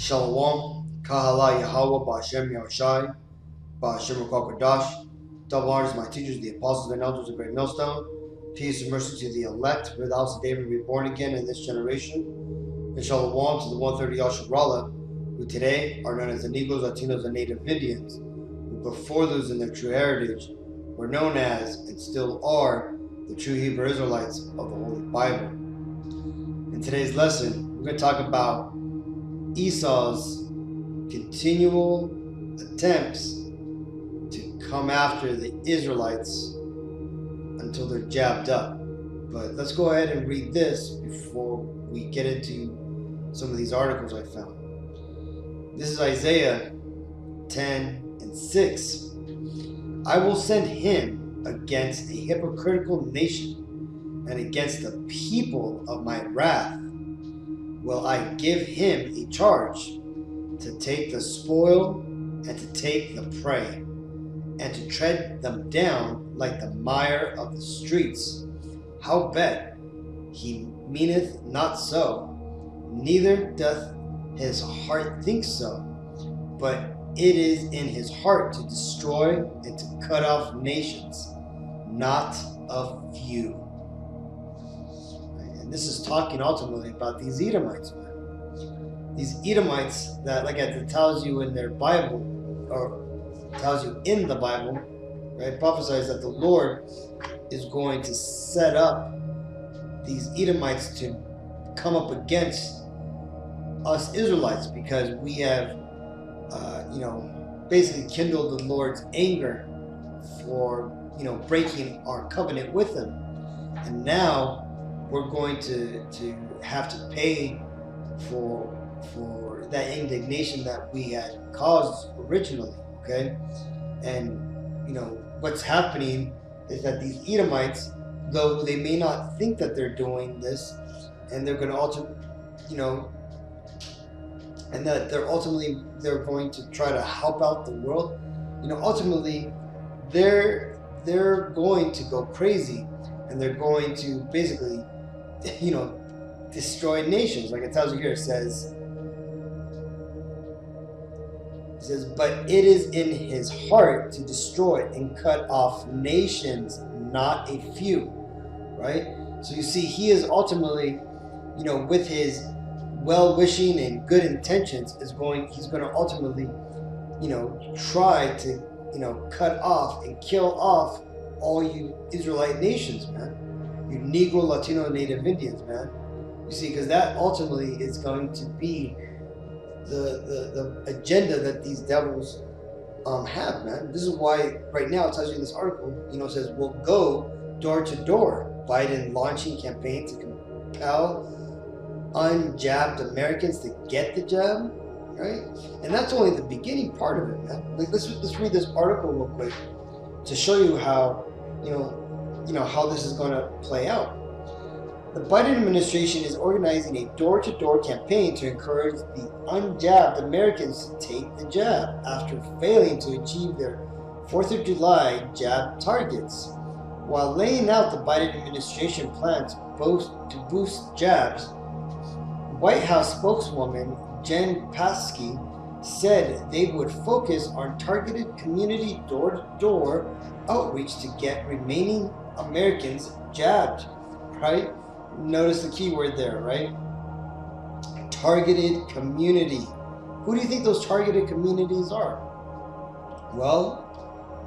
Shalom, Kahala Yahweh, Ba'ashem Yahushai, Ba'ashem Kodash. Double honors to my teachers, the apostles and elders of Great Millstone. Peace and mercy to the elect, for the house of David be born again in this generation. And Shalom to the 130 Yasharala, who today are known as the Negroes, Latinos, and Native Indians, who before those in their true heritage were known as, and still are, the true Hebrew Israelites of the Holy Bible. In today's lesson, we're going to talk about Esau's continual attempts to come after the Israelites until they're jabbed up. But let's go ahead and read this before we get into some of these articles I found. This is Isaiah 10:6. I will send him against a hypocritical nation, and against the people of my wrath will I give him a charge to take the spoil and to take the prey, and to tread them down like the mire of the streets. Howbeit he meaneth not so, neither doth his heart think so, but it is in his heart to destroy and to cut off nations, not a few. And this is talking ultimately about these Edomites, man. These Edomites that, like it tells you in their Bible, or tells you in the Bible, right, prophesies that the Lord is going to set up these Edomites to come up against us Israelites, because we have basically kindled the Lord's anger for breaking our covenant with him, and now we're going to have to pay for that indignation that we had caused originally. Okay, and what's happening is that these Edomites, though they may not think that they're doing this, and they're going to and that they're going to try to help out the world, ultimately they're going to go crazy, and they're going to basically destroy nations. Like it tells you here, it says, but it is in his heart to destroy and cut off nations, not a few. Right? So you see, he is ultimately, with his well-wishing and good intentions, he's going to ultimately, try to, cut off and kill off all you Israelite nations, man. You Negro, Latino, Native Indians, man. You see, because that ultimately is going to be the agenda that these devils have, man. This is why right now it tells you in this article, it says we'll go door to door. Biden launching campaign to compel unjabbed Americans to get the jab, right? And that's only the beginning part of it, man. Like, let's read this article real quick to show you how how this is going to play out. The Biden administration is organizing a door-to-door campaign to encourage the unjabbed Americans to take the jab after failing to achieve their 4th of July jab targets. While laying out the Biden administration plan to boost jabs, White House spokeswoman Jen Psaki said they would focus on targeted community door-to-door outreach to get remaining Americans jabbed, right? Notice the key word there, right? Targeted community. Who do you think those targeted communities are? Well,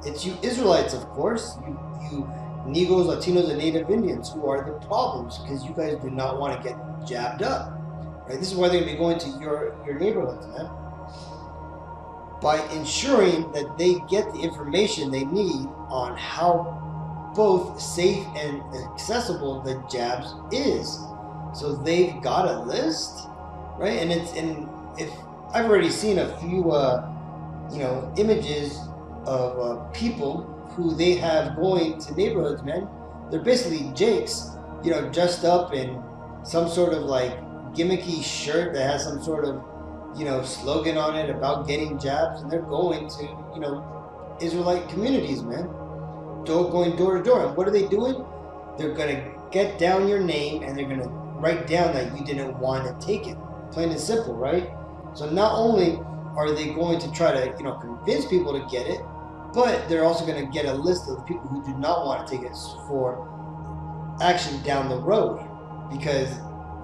it's you Israelites, of course. You Negroes, Latinos, and Native Indians who are the problems, because you guys do not want to get jabbed up. Right? This is why they're going to be going to your neighborhoods, man. By ensuring that they get the information they need on how both safe and accessible the jabs is. So they've got a list, right? And if I've already seen a few images of people who they have going to neighborhoods, man. They're basically Jakes, dressed up in some sort of like gimmicky shirt that has some sort of slogan on it about getting jabs, and they're going to Israelite communities, man. Going door to door. And what are they doing? They're gonna get down your name, and they're gonna write down that you didn't want to take it. Plain and simple, right? So not only are they going to try to, convince people to get it, but they're also going to get a list of the people who do not want to take it for action down the road, because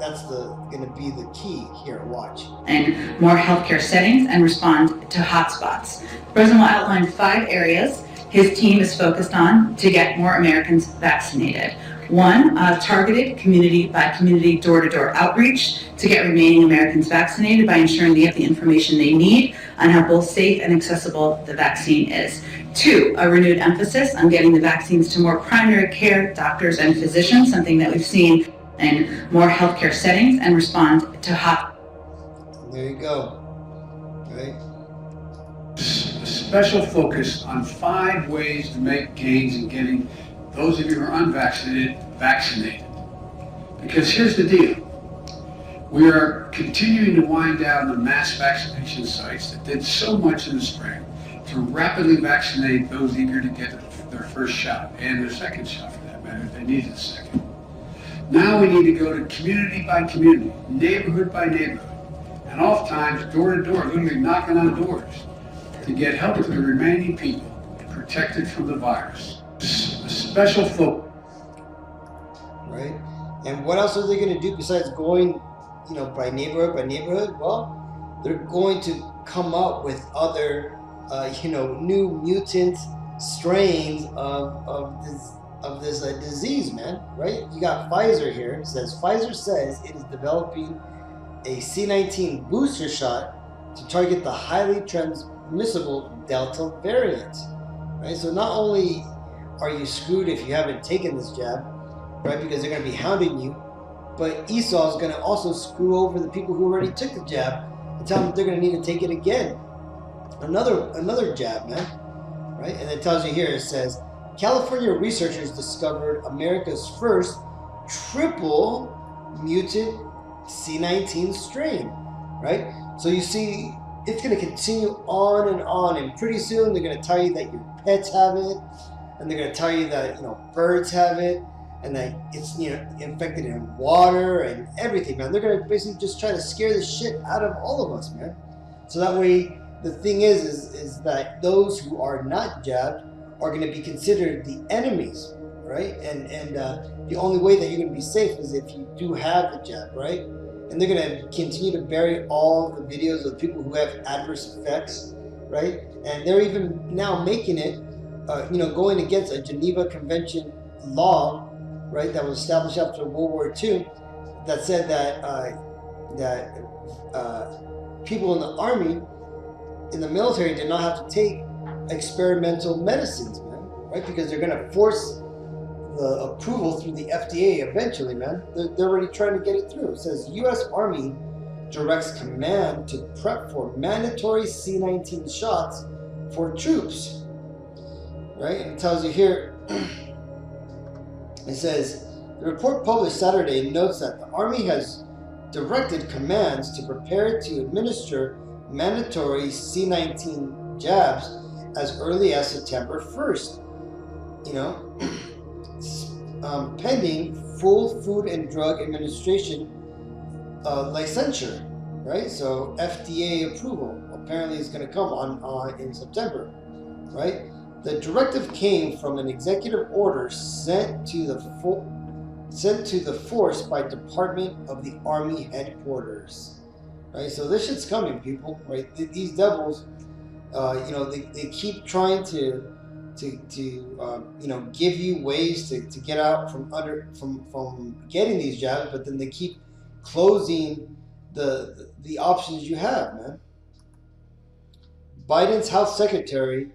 that's going to be the key here. Watch. And more healthcare settings and respond to hotspots. The president will outline 5 areas his team is focused on to get more Americans vaccinated. 1, targeted community by community door-to-door outreach to get remaining Americans vaccinated by ensuring they have the information they need on how both safe and accessible the vaccine is. 2, a renewed emphasis on getting the vaccines to more primary care doctors and physicians, something that we've seen in more healthcare settings, and respond to There you go. Right? A special focus on 5 ways to make gains in getting those of you who are unvaccinated vaccinated. Because here's the deal. We are continuing to wind down the mass vaccination sites that did so much in the spring to rapidly vaccinate those eager to get their first shot, and their second shot for that matter, if they needed a second. Now we need to go to community by community, neighborhood by neighborhood, and oftentimes door to door, literally knocking on doors, to get help to the remaining people protected from the virus. A special focus. Right? And what else are they going to do besides going, by neighborhood? Well, they're going to come up with other, new mutant strains of this disease, man. Right? You got Pfizer here. It says Pfizer says it is developing a C-19 booster shot to target the highly transmissible Delta variant. Right? So not only are you screwed if you haven't taken this jab, right? Because they're going to be hounding you, but ESAU is going to also screw over the people who already took the jab and tell them they're going to need to take it again. Another jab, man. Right? And it tells you here, it says, California researchers discovered America's first triple mutant C-19 strain, right? So you see, it's going to continue on, and pretty soon they're going to tell you that your pets have it, and they're going to tell you that, birds have it, and that it's, infected in water and everything, man. They're going to basically just try to scare the shit out of all of us, man. So that way, the thing is that those who are not jabbed are going to be considered the enemies, right? And the only way that you're going to be safe is if you do have the jab, right? And they're going to continue to bury all the videos of people who have adverse effects, right? And they're even now making it, going against a Geneva Convention law, right, that was established after World War II, that said that people in the army, in the military, did not have to take experimental medicines, man, right? Because they're going to force the approval through the FDA eventually, man. They're already trying to get it through. It says U.S. Army directs command to prep for mandatory C-19 shots for troops, right? And it tells you here, it says, the report published Saturday notes that the Army has directed commands to prepare to administer mandatory C-19 jabs as early as September 1st, pending full Food and Drug Administration licensure, right? So FDA approval apparently is going to come on in September, right? The directive came from an executive order sent to the force by Department of the Army headquarters, right? So this shit's coming, people, right? These devils, they keep trying to give you ways to get out from getting these jabs, but then they keep closing the options you have, man. Biden's health secretary,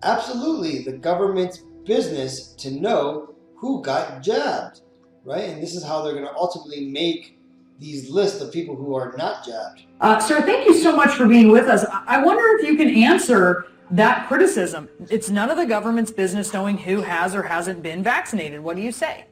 absolutely the government's business to know who got jabbed, right? And this is how they're going to ultimately make these lists of people who are not jabbed. Sir, thank you so much for being with us. I wonder if you can answer that criticism. It's none of the government's business knowing who has or hasn't been vaccinated. What do you say?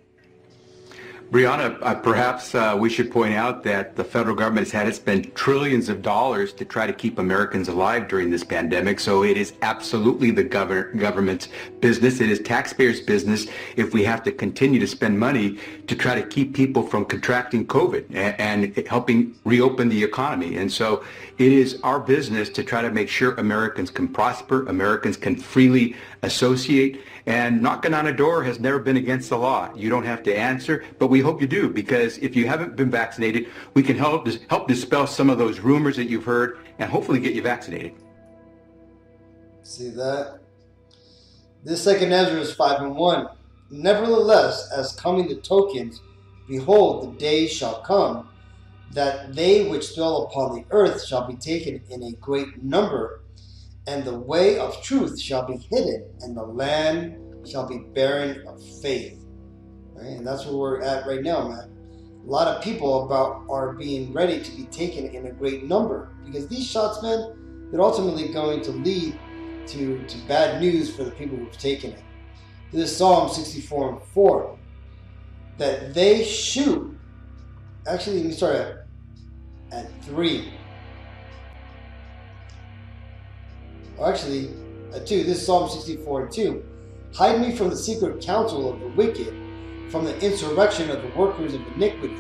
Brianna, perhaps we should point out that the federal government has had to spend trillions of dollars to try to keep Americans alive during this pandemic. So it is absolutely the government's business. It is taxpayers' business if we have to continue to spend money to try to keep people from contracting COVID and helping reopen the economy. And so it is our business to try to make sure Americans can prosper, Americans can freely associate, and knocking on a door has never been against the law. You don't have to answer, but we hope you do, because if you haven't been vaccinated, we can help dispel some of those rumors that you've heard and hopefully get you vaccinated. See that? This second Ezra is 5:1. Nevertheless, as coming the tokens, behold, the day shall come, that they which dwell upon the earth shall be taken in a great number, and the way of truth shall be hidden, and the land shall be barren of faith. Right? And that's where we're at right now, man. A lot of people are being ready to be taken in a great number, because these shots, man, they're ultimately going to lead to bad news for the people who've taken it. This is Psalm 64:4. That they shoot. Actually, let me start at 3. Actually, 2. This is Psalm 64:2. Hide me from the secret counsel of the wicked, from the insurrection of the workers of iniquity,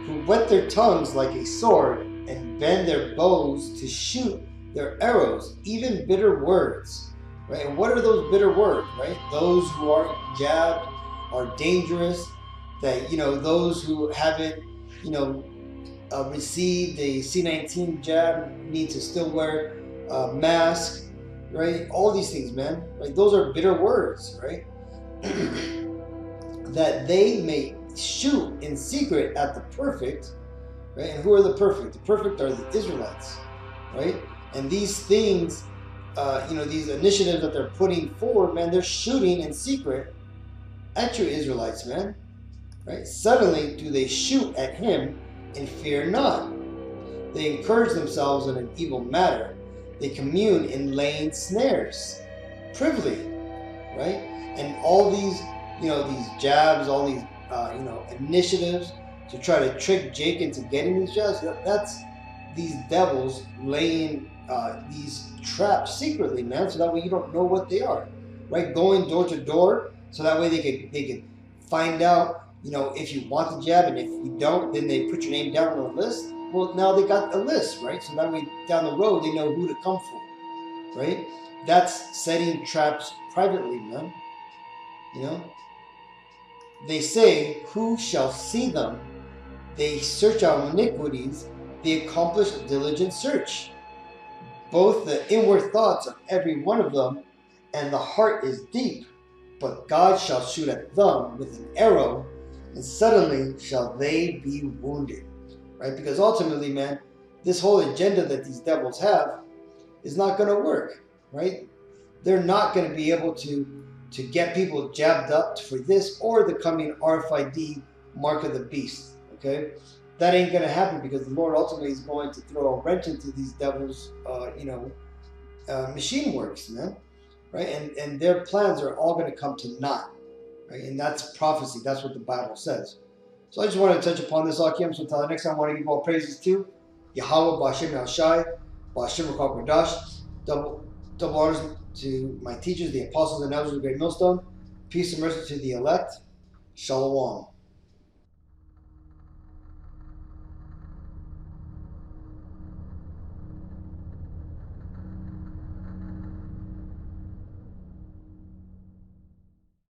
who whet their tongues like a sword and bend their bows to shoot their arrows, even bitter words. Right? And what are those bitter words? Right? Those who are jabbed are dangerous. That, those who haven't, received a C-19 jab need to still wear mask, right? All these things, man. Right? Those are bitter words, right? That they may shoot in secret at the perfect, right? And who are the perfect? The perfect are the Israelites, right? And these things, these initiatives that they're putting forward, man, they're shooting in secret at your Israelites, man. Right? Suddenly do they shoot at him and fear not. They encourage themselves in an evil matter. They commune in laying snares, privily, right? And all these, these jabs, all these, initiatives to try to trick Jake into getting these jabs. That's these devils laying these traps secretly, man. So that way you don't know what they are, right? Going door to door, so that way they could find out, if you want the jab, and if you don't, then they put your name down on the list. Well, now they got a list, right? So that way down the road, they know who to come for, right? That's setting traps privately, man. They say, who shall see them? They search out iniquities. They accomplish a diligent search. Both the inward thoughts of every one of them and the heart is deep. But God shall shoot at them with an arrow, and suddenly shall they be wounded. Right? Because ultimately, man, this whole agenda that these devils have is not going to work. Right? They're not going to be able to get people jabbed up for this or the coming RFID mark of the beast. Okay? That ain't going to happen, because the Lord ultimately is going to throw a wrench into these devils, machine works, man. Right? And their plans are all going to come to naught. Right? And that's prophecy. That's what the Bible says. So I just want to touch upon this, Akim. So until the next time, I want to give all praises to Yahweh, Ba'Shem Yahshai, Ba'Shem Rakal Kodash. Double honors to my teachers, the apostles and elders of the Great Millstone. Peace and mercy to the elect. Shalom.